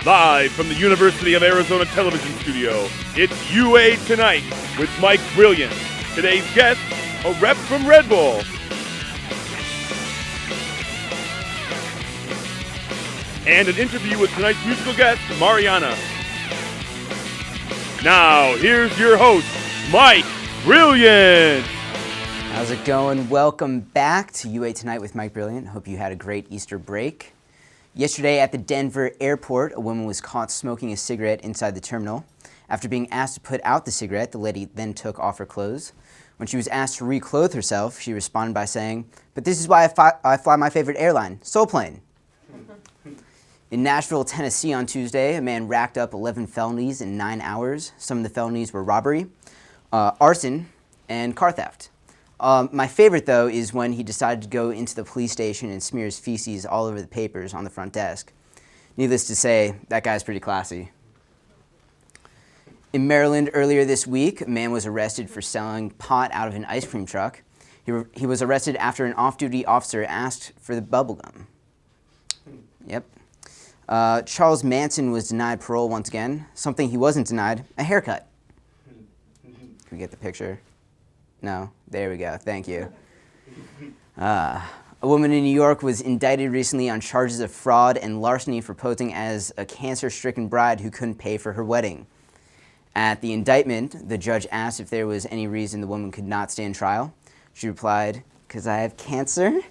Live from the University of Arizona television studio, it's UA Tonight with Mike Brilliant. Today's guest, a rep from Red Bull. And an interview with tonight's musical guest, Mariana. Now, here's your host, Mike Brilliant. How's it going? Welcome back to UA Tonight with Mike Brilliant. Hope you had a great Easter break. Yesterday at the Denver airport, a woman was caught smoking a cigarette inside the terminal. After being asked to put out the cigarette, the lady then took off her clothes. When she was asked to reclothe herself, she responded by saying, "But this is why I fly my favorite airline, Soul Plane." In Nashville, Tennessee on Tuesday, a man racked up 11 felonies in 9 hours. Some of the felonies were robbery, arson, and car theft. My favorite, though, is when he decided to go into the police station and smear his feces all over the papers on the front desk. Needless to say, that guy's pretty classy. In Maryland earlier this week, a man was arrested for selling pot out of an ice cream truck. He was arrested after an off-duty officer asked for the bubble gum. Yep. Charles Manson was denied parole once again. Something he wasn't denied, a haircut. Can we get the picture? No? There we go. Thank you. A woman in New York was indicted recently on charges of fraud and larceny for posing as a cancer-stricken bride who couldn't pay for her wedding. At the indictment, the judge asked if there was any reason the woman could not stand trial. She replied, "'Cause I have cancer."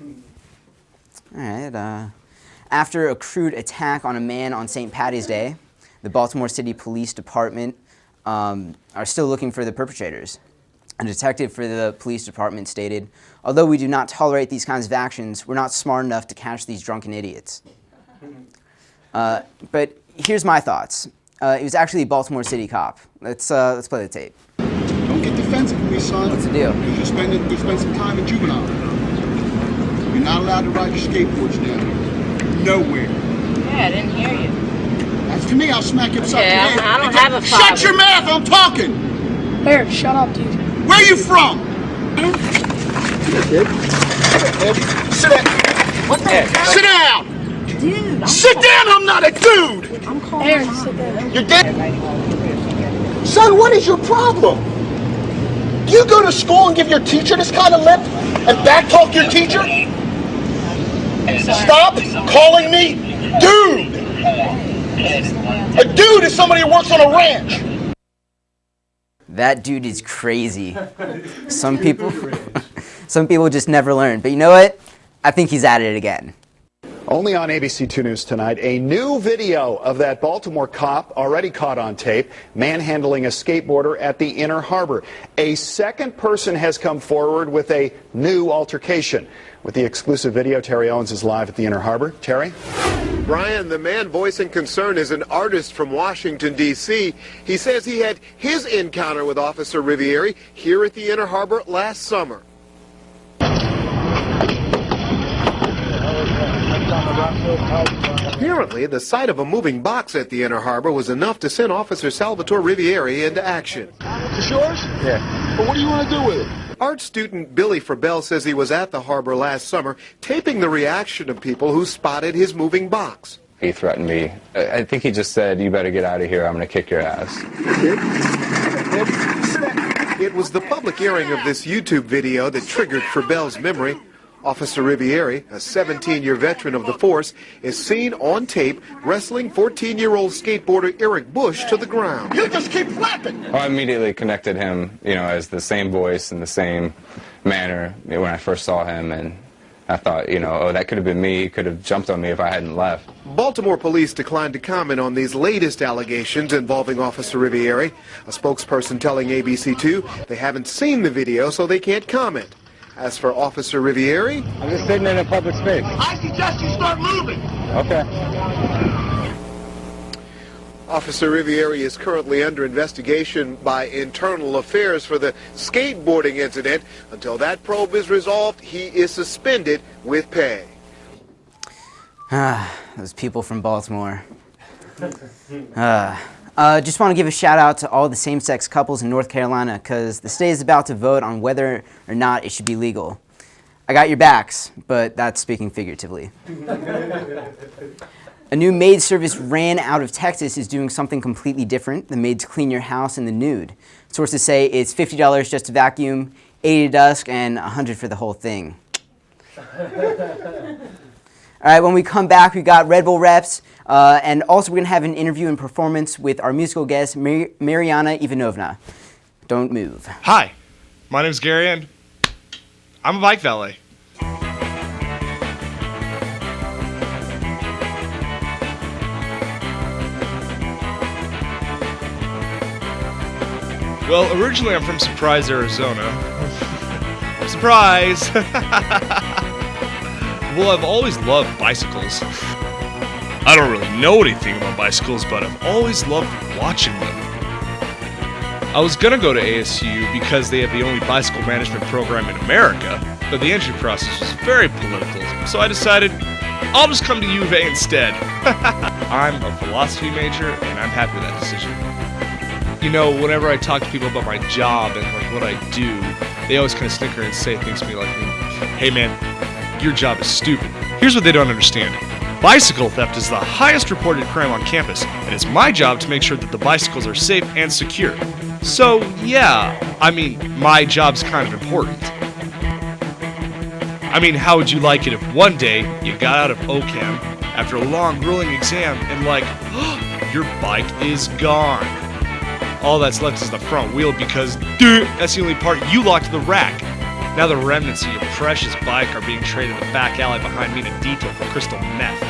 All right. After a crude attack on a man on St. Paddy's Day, the Baltimore City Police Department are still looking for the perpetrators. A detective for the police department stated, "Although we do not tolerate these kinds of actions, we're not smart enough to catch these drunken idiots." But here's my thoughts. It was actually a Baltimore City cop. Let's play the tape. Don't get defensive with me, son. What's the deal? You spend some time in juvenile. You're not allowed to ride your skateboards down here. Nowhere. Yeah, I didn't hear you. That's to me, I'll smack you upside your head. I don't have a father. Shut your mouth, I'm talking! Here, shut up, dude. Where you from? Sit down. What the hell? Sit down! Dude, Sit down, I'm not a dude! I'm calling Here, mom. sit down. You're dead? Son, what is your problem? Do you go to school and give your teacher this kind of lip? And backtalk your teacher? Stop calling me dude! A dude is somebody who works on a ranch. That dude is crazy. Some people just never learn. But you know what? I think he's at it again. Only on ABC 2 News tonight, a new video of that Baltimore cop already caught on tape manhandling a skateboarder at the Inner Harbor. A second person has come forward with a new altercation. With the exclusive video, Terry Owens is live at the Inner Harbor. Terry? Brian, the man voicing concern is an artist from Washington, D.C. He says he had his encounter with Officer Riviere here at the Inner Harbor last summer. Apparently, the sight of a moving box at the Inner Harbor was enough to send Officer Salvatore Riviere into action. It's yours? Yeah. But what do you want to do with it? Art student Billy Frabell says he was at the harbor last summer taping the reaction of people who spotted his moving box. He threatened me. I think he just said, "You better get out of here. I'm going to kick your ass." It was the public airing of this YouTube video that triggered Frabell's memory. Officer Riviere, a 17-year veteran of the force, is seen on tape wrestling 14-year-old skateboarder Eric Bush to the ground. You just keep flapping! Well, I immediately connected him, as the same voice and the same manner when I first saw him, and I thought, that could have been me. He could have jumped on me if I hadn't left. Baltimore police declined to comment on these latest allegations involving Officer Riviere. A spokesperson telling ABC2 they haven't seen the video, so they can't comment. As for Officer Riviere, I'm just sitting in a public space. I suggest you start moving! Okay. Officer Riviere is currently under investigation by Internal Affairs for the skateboarding incident. Until that probe is resolved, he is suspended with pay. Those people from Baltimore. Just want to give a shout out to all the same-sex couples in North Carolina because the state is about to vote on whether or not it should be legal. I got your backs, but that's speaking figuratively. A new maid service ran out of Texas is doing something completely different. The maids clean your house in the nude. Sources say it's $50 just to vacuum, $80 to dusk, and $100 for the whole thing. All right, when we come back, we got Red Bull reps, and also we're going to have an interview and performance with our musical guest, Mariana Ivanovna. Don't move. Hi, my name's Gary, and I'm a bike valet. Well, originally I'm from Surprise, Arizona. Surprise! Well, I've always loved bicycles. I don't really know anything about bicycles, but I've always loved watching them. I was gonna go to ASU because they have the only bicycle management program in America, but the entry process was very political, so I decided I'll just come to U of A instead. I'm a philosophy major, and I'm happy with that decision. You know, whenever I talk to people about my job and like what I do, they always kind of snicker and say things to me like, "Hey man, your job is stupid." Here's what they don't understand. Bicycle theft is the highest reported crime on campus, and it's my job to make sure that the bicycles are safe and secure. So, yeah, I mean, my job's kind of important. I mean, how would you like it if one day you got out of OChem after a long, grueling exam and like, your bike is gone? All that's left is the front wheel because, that's the only part you locked to the rack. Now the remnants of your precious bike are being traded in the back alley behind me in a detail for crystal meth.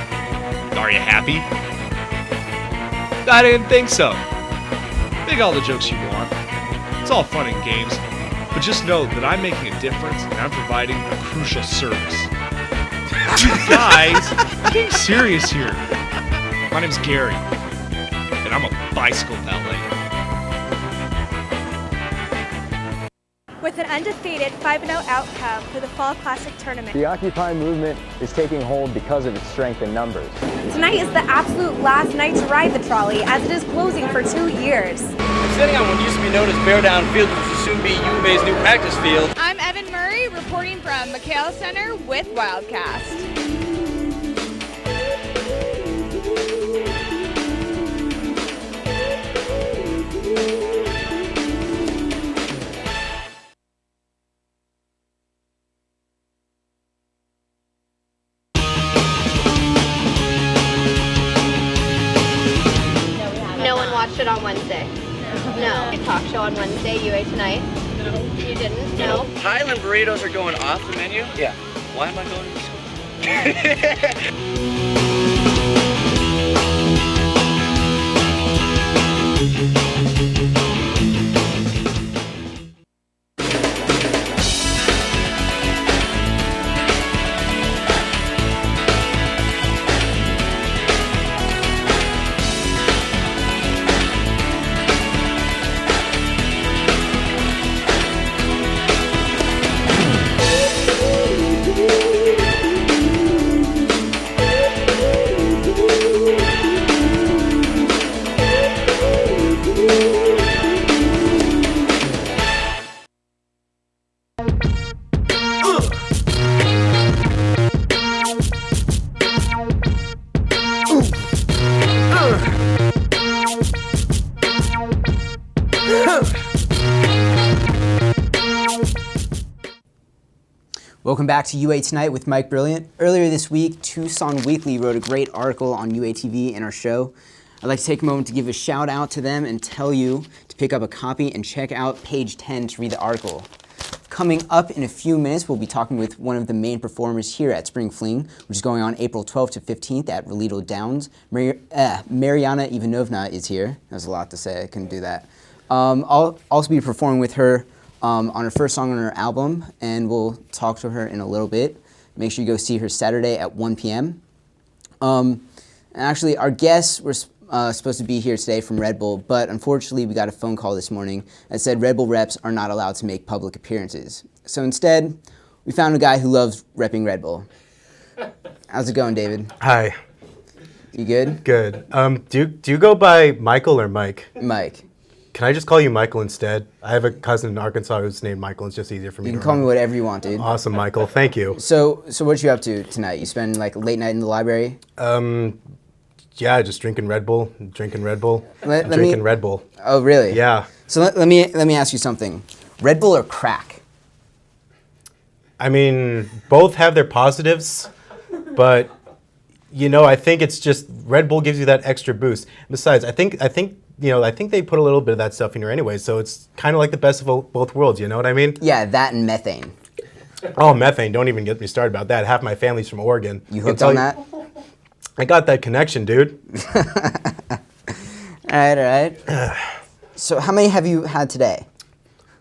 Are you happy? I didn't think so. Make all the jokes you want. It's all fun and games. But just know that I'm making a difference and I'm providing a crucial service. You guys, I'm getting serious here. My name's Gary, and I'm a bicycle valet. With an undefeated 5-0 outcome for the Fall Classic Tournament. The Occupy movement is taking hold because of its strength in numbers. Tonight is the absolute last night to ride the trolley, as it is closing for 2 years. I'm sitting on what used to be known as Bear Down Field, which will soon be U of A's new practice field. I'm Evan Murray, reporting from McHale Center with Wildcast. It on Wednesday? No. Talk show on Wednesday, UA Tonight? No. You didn't? No. Highland burritos are going off the menu? Yeah. Why am I going to Welcome back to UA Tonight with Mike Brilliant. Earlier this week, Tucson Weekly wrote a great article on UA TV in our show. I'd like to take a moment to give a shout out to them and tell you to pick up a copy and check out page 10 to read the article. Coming up in a few minutes, we'll be talking with one of the main performers here at Spring Fling, which is going on April 12th to 15th at Rolito Downs. Mariana Ivanovna is here. That was a lot to say, I couldn't do that. I'll also be performing with her on her first song on her album, and we'll talk to her in a little bit. Make sure you go see her Saturday at 1 p.m. And actually, our guests were supposed to be here today from Red Bull, but unfortunately, we got a phone call this morning that said Red Bull reps are not allowed to make public appearances. So instead, we found a guy who loves repping Red Bull. How's it going, David? Hi. You good? Good. Do you go by Michael or Mike? Mike. Can I just call you Michael instead? I have a cousin in Arkansas who's named Michael. It's just easier for me to You can call me whatever you want, dude. Awesome, Michael. Thank you. So what you up to tonight? You spend like a late night in the library? Yeah, just drinking Red Bull, drinking Red Bull, Let drinking me- Red Bull. Oh, really? Yeah. So let me ask you something. Red Bull or crack? I mean, both have their positives, but I think it's just Red Bull gives you that extra boost. Besides, I think they put a little bit of that stuff in here anyway, so it's kind of like the best of both worlds. You know what I mean? Yeah, that and methane. Oh, methane! Don't even get me started about that. Half my family's from Oregon. You hooked on that? I got that connection, dude. All right. So how many have you had today?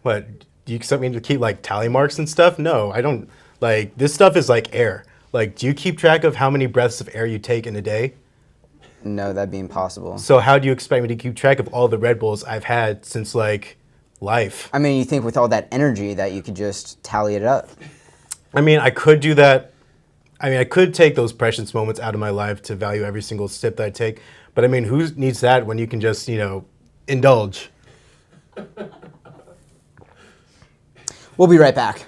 What? Do you expect me to keep like tally marks and stuff? No, I don't. Like, this stuff is like air. Like, do you keep track of how many breaths of air you take in a day? No, that'd be impossible. So how do you expect me to keep track of all the Red Bulls I've had since like life? I mean, you think with all that energy that you could just tally it up? I mean, I could do that. I mean, I could take those precious moments out of my life to value every single sip that I take. But I mean, who needs that when you can just, indulge? We'll be right back.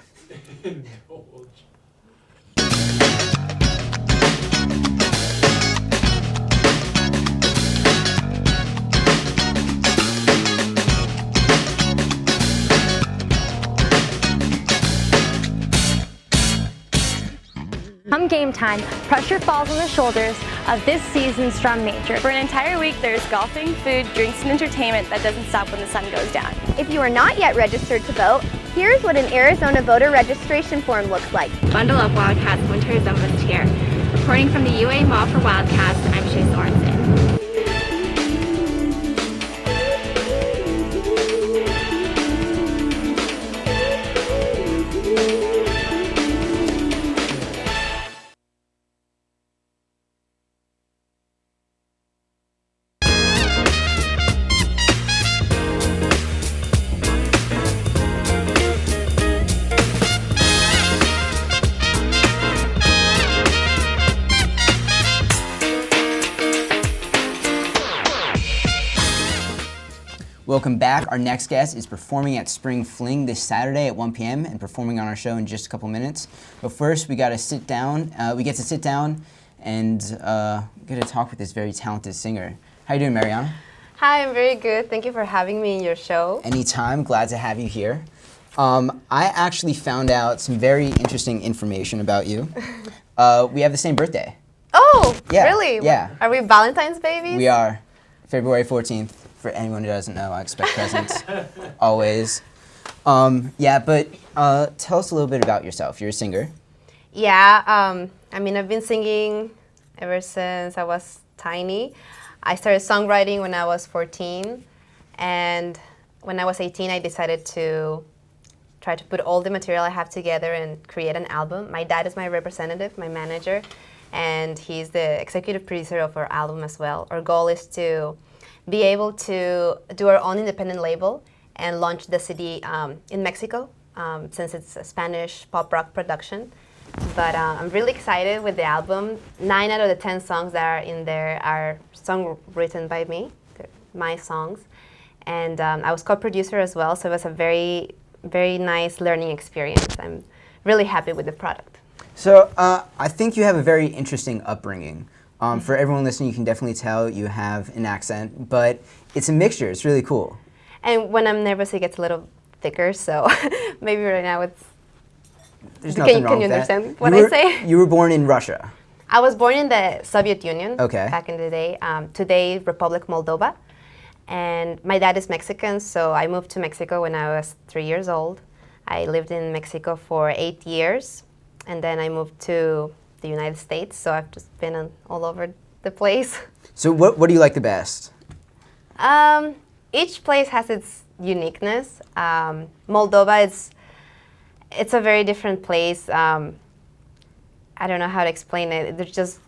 Come game time, pressure falls on the shoulders of this season's drum major. For an entire week, there's golfing, food, drinks, and entertainment that doesn't stop when the sun goes down. If you are not yet registered to vote, here's what an Arizona voter registration form looks like. Bundle up, Wildcats. Winter is almost here. Reporting from the UA Mall for Wildcats, I'm Shay Sorensen. Welcome back. Our next guest is performing at Spring Fling this Saturday at 1 p.m. and performing on our show in just a couple minutes. But first, we got to sit down. We get to sit down and get to talk with this very talented singer. How you doing, Mariana? Hi, I'm very good. Thank you for having me in your show. Anytime. Glad to have you here. I actually found out some very interesting information about you. We have the same birthday. Oh, Yeah, really? yeah. Are we Valentine's babies? We are. February 14th. For anyone who doesn't know, I expect presents always. But tell us a little bit about yourself. You're a singer. Yeah, I mean, I've been singing ever since I was tiny. I started songwriting when I was 14, and when I was 18, I decided to try to put all the material I have together and create an album. My dad is my representative, my manager, and he's the executive producer of our album as well. Our goal is to be able to do our own independent label and launch the CD in Mexico, since it's a Spanish pop rock production. But I'm really excited with the album. 9 out of the 10 songs that are in there are songs written by me, they're my songs. And I was co-producer as well, so it was a very, very nice learning experience. I'm really happy with the product. So I think you have a very interesting upbringing. For everyone listening, you can definitely tell you have an accent, but it's a mixture. It's really cool. And when I'm nervous, it gets a little thicker, so maybe right now it's... There's nothing wrong Can you with that. understand what I say? You were born in Russia. I was born in the Soviet Union back in the day. Today, Republic Moldova. And my dad is Mexican, so I moved to Mexico when I was 3 years old. I lived in Mexico for 8 years, and then I moved to the United States, so I've just been all over the place. So what do you like the best? Each place has its uniqueness. Moldova, it's a very different place. I don't know how to explain it. There's just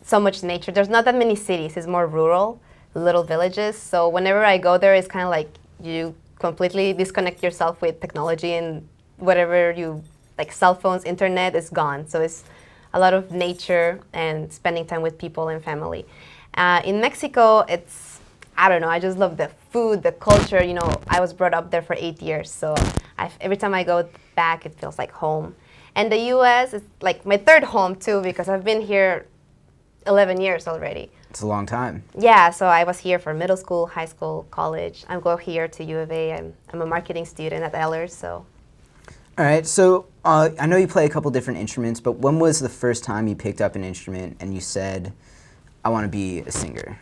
so much nature. There's not that many cities. It's more rural, little villages. So whenever I go there, it's kind of like you completely disconnect yourself with technology, and whatever you, like cell phones, internet is gone. So it's a lot of nature and spending time with people and family. In Mexico, I don't know, I just love the food, the culture. You know, I was brought up there for 8 years, so every time I go back, it feels like home. And the U.S. is like my third home too, because I've been here 11 years already. It's a long time. Yeah, so I was here for middle school, high school, college. I'm going here to U of A. I'm a marketing student at Ehlers, so. All right, so I know you play a couple different instruments, but when was the first time you picked up an instrument and you said, I want to be a singer?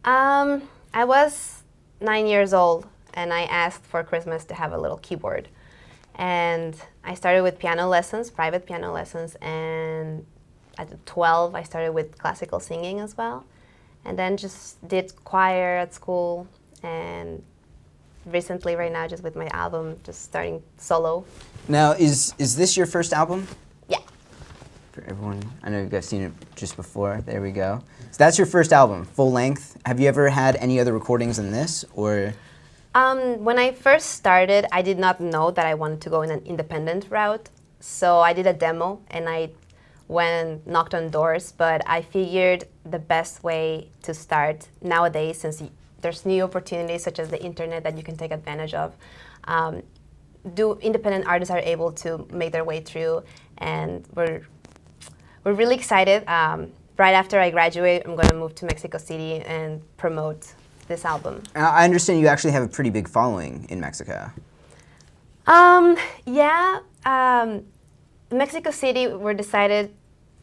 I was 9 years old, and I asked for Christmas to have a little keyboard. And I started with piano lessons, private piano lessons, and at 12, I started with classical singing as well. And then just did choir at school, and recently, right now, just with my album, just starting solo. Now, is this your first album? Yeah. For everyone, I know you guys seen it just before. There we go. So that's your first album, full length. Have you ever had any other recordings than this, or? When I first started, I did not know that I wanted to go in an independent route. So I did a demo, and I went and knocked on doors, but I figured the best way to start nowadays, since there's new opportunities such as the internet that you can take advantage of, independent artists are able to make their way through, and we're really excited. Right after I graduate, I'm going to move to Mexico City and promote this album. I understand you actually have a pretty big following in Mexico. Yeah. Mexico City, we decided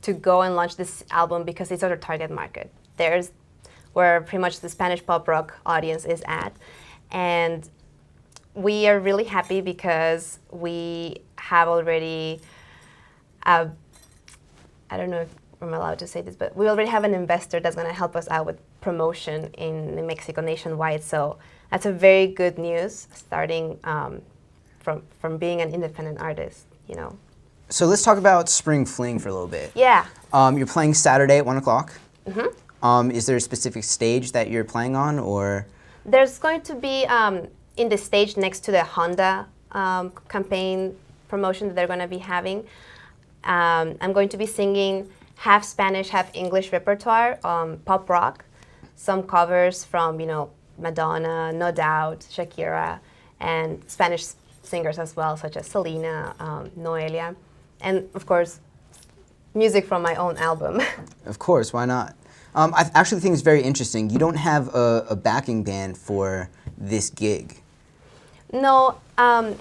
to go and launch this album because it's our target market. There's where pretty much the Spanish pop rock audience is at. And we are really happy because we have already, I don't know if I'm allowed to say this, but we already have an investor that's going to help us out with promotion in Mexico nationwide. So that's a very good news, starting from being an independent artist, you know. So let's talk about Spring Fling for a little bit. Yeah. You're playing Saturday at 1 o'clock. Mm-hmm. Is there a specific stage that you're playing on, or? There's going to be in the stage next to the Honda campaign promotion that they're going to be having. I'm going to be singing half Spanish, half English repertoire, pop rock, some covers from, you know, Madonna, No Doubt, Shakira, and Spanish singers as well, such as Selena, Noelia, and of course, music from my own album. Of course, why not? I actually think it's very interesting. You don't have a backing band for this gig. No,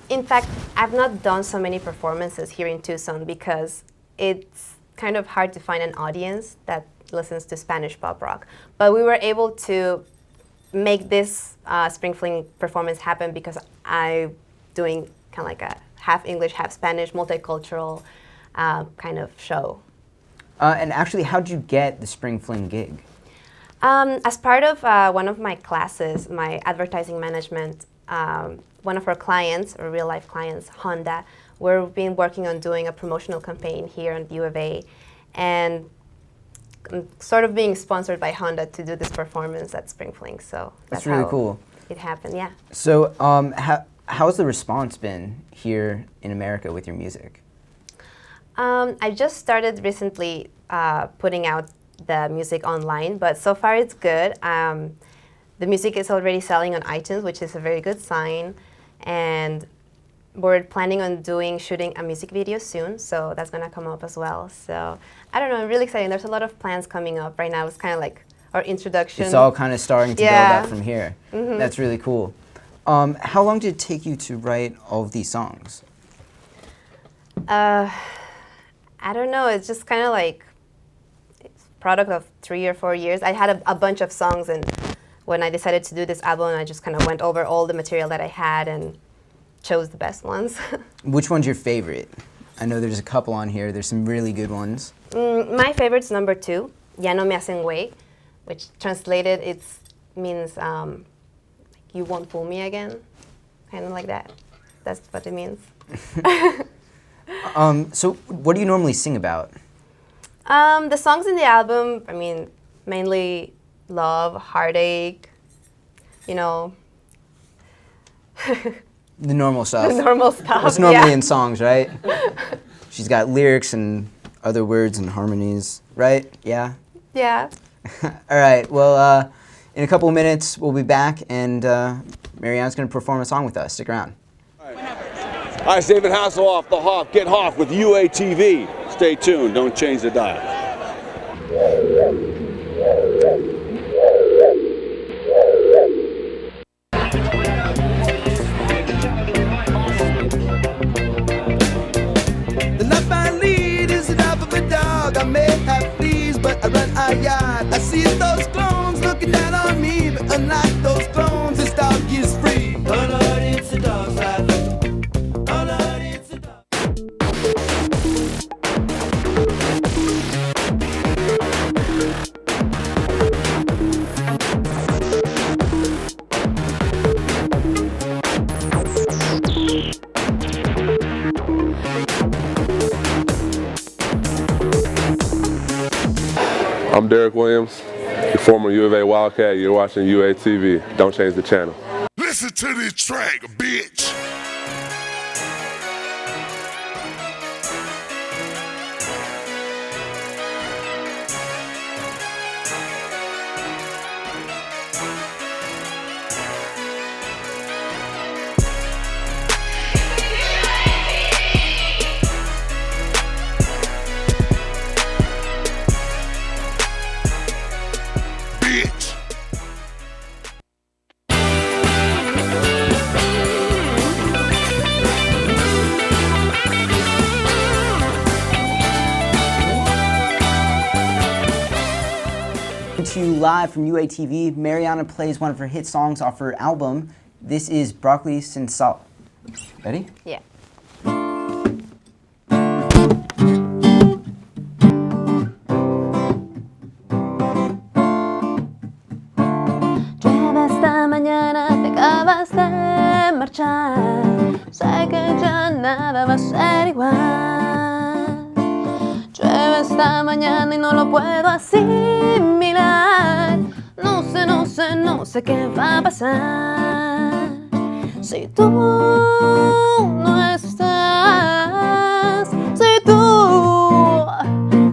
in fact, I've not done so many performances here in Tucson because it's kind of hard to find an audience that listens to Spanish pop rock. But we were able to make this Spring Fling performance happen because I'm doing kind of like a half English, half Spanish, multicultural kind of show. And actually, how did you get the Spring Fling gig? As part of one of my classes, my advertising management, one of our clients, or real life clients, Honda, we've been working on doing a promotional campaign here at U of A, and I'm sort of being sponsored by Honda to do this performance at Spring Fling. So that's really how cool. It happened, yeah. So how's the response been here in America with your music? I just started recently putting out the music online, but so far it's good. The music is already selling on iTunes, which is a very good sign, and we're planning on shooting a music video soon, so that's gonna come up as well. So I don't know, I'm really excited. There's a lot of plans coming up right now. It's kind of like our introduction. It's all kind of starting to build up from here. Mm-hmm. That's really cool. How long did it take you to write all of these songs? I don't know, it's just kind of like it's a product of 3 or 4 years. I had a bunch of songs, and when I decided to do this album, I just kind of went over all the material that I had and chose the best ones. Which one's your favorite? I know there's a couple on here. There's some really good ones. My favorite's number 2, Ya no me hacen güey, which translated means you won't fool me again, kind of like that. That's what it means. So what do you normally sing about? The songs in the album, I mean, mainly love, heartache, you know. The normal stuff. The normal stuff, What's normally in songs, right? She's got lyrics and other words and harmonies, right? Yeah? Yeah. All right, well, in a couple of minutes, we'll be back, and Marianne's going to perform a song with us. Stick around. Hi, it's David Hasselhoff, the Hoff. Get Hoff with UATV. Stay tuned. Don't change the dial. The life I lead is the life of a dog. I may have fleas, but I run a yard. I see those clones looking down on me, but unlike those clones, this dog is free. Oh Lord, it's a dog's life. Oh Lord, it's a dog. I'm Derek Williams, the former U of A Wildcat. You're watching UA TV. Don't change the channel. Listen to this track, bitch. To live from UATV, Mariana plays one of her hit songs off her album. This is Broccoli Sin Sal. Ready? Yeah. Llueve esta mañana, te acabas de marchar. Sé que ya nada va a ser igual. Llueve esta mañana y no lo puedo asimilar. No sé qué va a pasar. Si tú no estás, si tú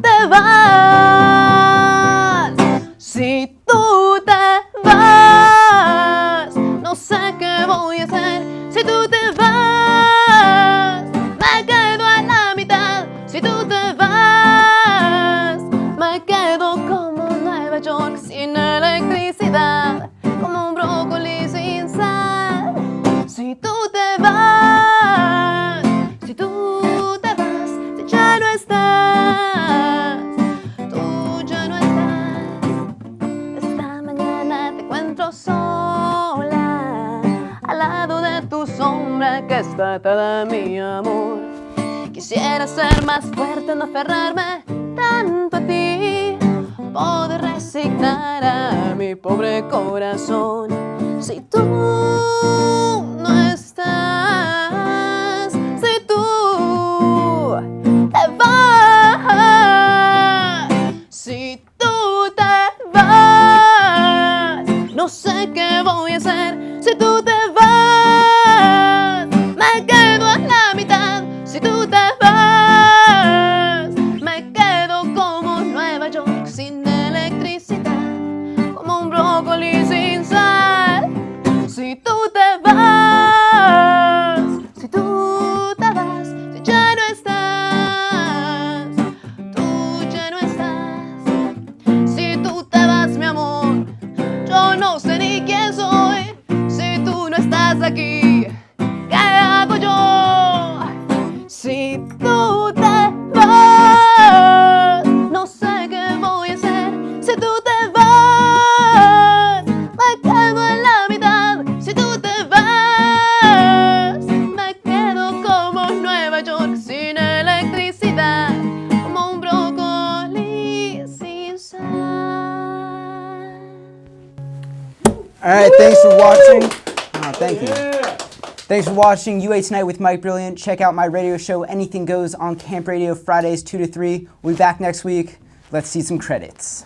te vas, si tú te vas, no sé qué voy a hacer. Si tú te vas, me quedo a la mitad. Si tú te vas, me quedo como Nueva York sin electricidad, como un brócoli sin sal. Si tú te vas, si tú te vas, si ya no estás, tú ya no estás. Esta mañana te encuentro sola, al lado de tu sombra que está atada a mi amor. Quisiera ser más fuerte, no aferrarme tanto a ti, poder resignar a mi pobre corazón. Si tú no estás, si tú te vas, si tú te vas, no sé qué voy a hacer. Si tú te vas, me quedo a la mitad. Si tú te vas, me quedo como Nueva York sin electricidad, como un brócoli sin sal. Si tú te vas, si tú te vas, si ya no estás, tú ya no estás. Si tú te vas, mi amor, yo no sé ni quién soy. Si tú no estás aquí, ¿qué hago yo? Si tú te vas, no sé qué voy a hacer. Si tú te vas, me quedo en la mitad. Si tú te vas, me quedo como Nueva York sin electricidad, como un brócoli sin sal. All right, thanks for watching. Oh, thank you. Thanks for watching UA Tonight with Mike Brilliant. Check out my radio show, Anything Goes, on Camp Radio Fridays 2 to 3. We'll be back next week. Let's see some credits.